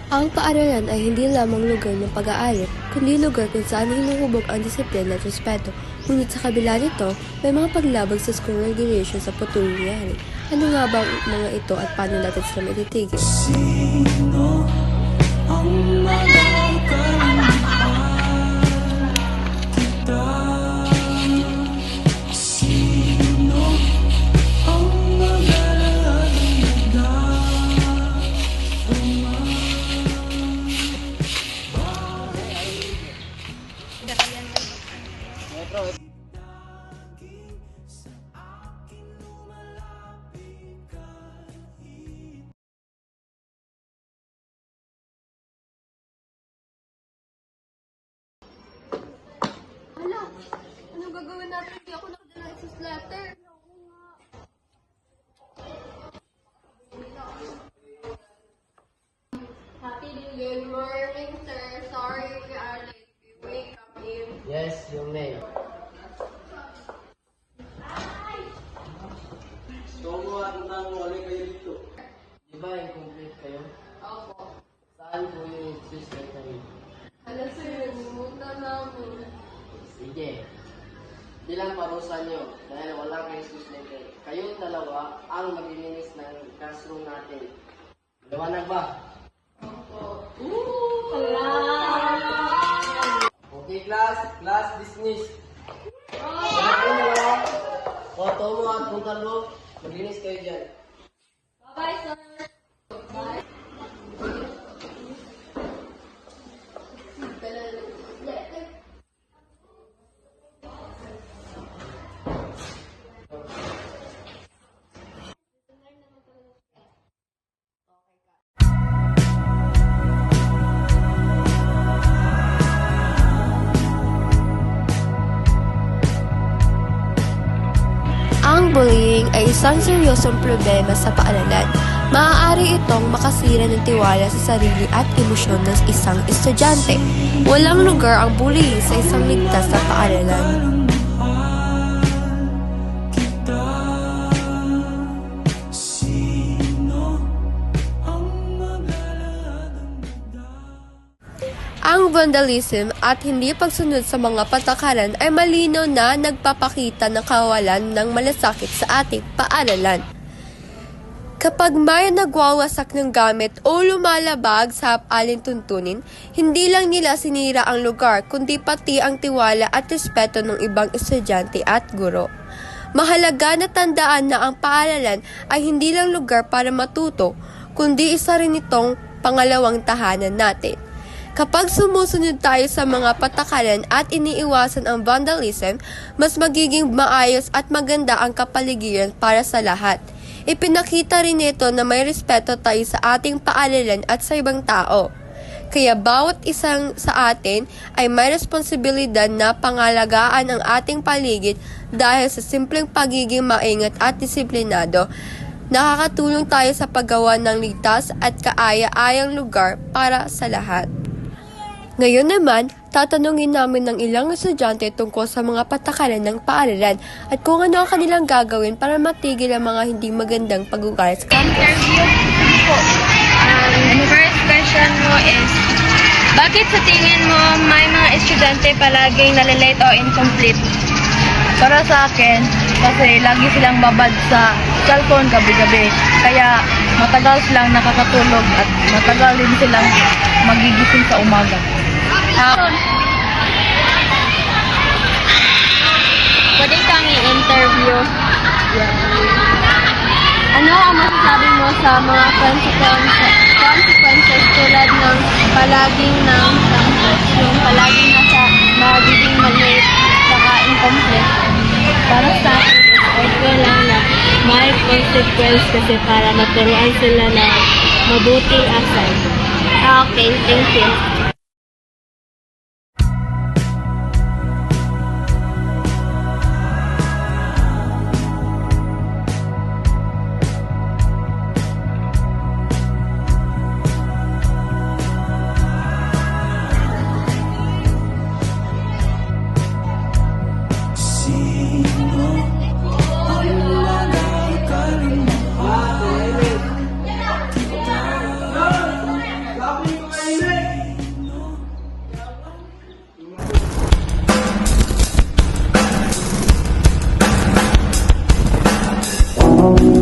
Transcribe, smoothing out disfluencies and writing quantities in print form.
Ang paaralan ay hindi lamang lugar ng pag-aaral, kundi lugar kung saan hinuhubog ang disiplina at respeto. Ngunit sa kabila nito, may mga paglabag sa school regulation sa patuloy nangyari. Ano nga ba ang mga ito at paano natin sila matitigil? Sino ang magkakaroon kita? Sino ang maglalagda? Hala, anong gagawin natin? Hindi ako nakadala sa letter. Happy New morning, sir. Sorry we are late. We wake up in. Yes, you may. So, nang wala kayo dito? Di ba incomplete kayo? Opo. Saan po yung excuse letter? Hala, sir. Nalimutan namin. Sige. Di lang parusa nyo dahil wala kayong excuse letter. Kayong dalawa ang maglilinis ng classroom natin. Maliwanag ba? Opo. Okay, class. Class dismissed. Kaya dalawa, Otto mo at Buntalo, maglinis kayo dyan. Bye, sir. Bye. Ang bullying ay isang seryosong problema sa paaralan. Maaari itong makasira ng tiwala sa sarili at emosyon ng isang estudyante. Walang lugar ang bullying sa isang ligtas na paaralan. Ang vandalism at hindi pagsunod sa mga patakaran ay malinaw na nagpapakita ng kawalan ng malasakit sa ating paaralan. Kapag may nagwawasak ng gamit o lumalabag sa alintuntunin, hindi lang nila sinira ang lugar kundi pati ang tiwala at respeto ng ibang estudyante at guro. Mahalaga na tandaan na ang paaralan ay hindi lang lugar para matuto, kundi isa rin itong pangalawang tahanan natin. Kapag sumusunod tayo sa mga patakaran at iniiwasan ang vandalism, mas magiging maayos at maganda ang kapaligiran para sa lahat. Ipinakita rin ito na may respeto tayo sa ating paaralan at sa ibang tao. Kaya bawat isang sa atin ay may responsibilidad na pangalagaan ang ating paligid dahil sa simpleng pagiging maingat at disiplinado. Nakakatulong tayo sa paggawa ng ligtas at kaaya-ayang lugar para sa lahat. Ngayon naman, tatanungin namin ng ilang estudyante tungkol sa mga patakaran ng paaralan at kung ano ang kanilang gagawin para matigil ang mga hindi magandang pag-ugali sa Interview po. First question mo is, bakit sa tingin mo may mga estudyante palaging nalilate o incomplete? Para sa akin, kasi lagi silang babad sa cellphone gabi-gabi. Kaya matagal silang nakakatulog at matagal din silang magigising sa umaga. Pwede kang i-interview. Ano ang masasabi mo sa mga consequences tulad ng palaging ng campus, yung palaging magiging maliit saka incomplete? Para sa akin, Okay lang na may consequence kasi para maturuan sila na mabuting asal. Okay, thank you. Sino ang magkakaroon kita? Oh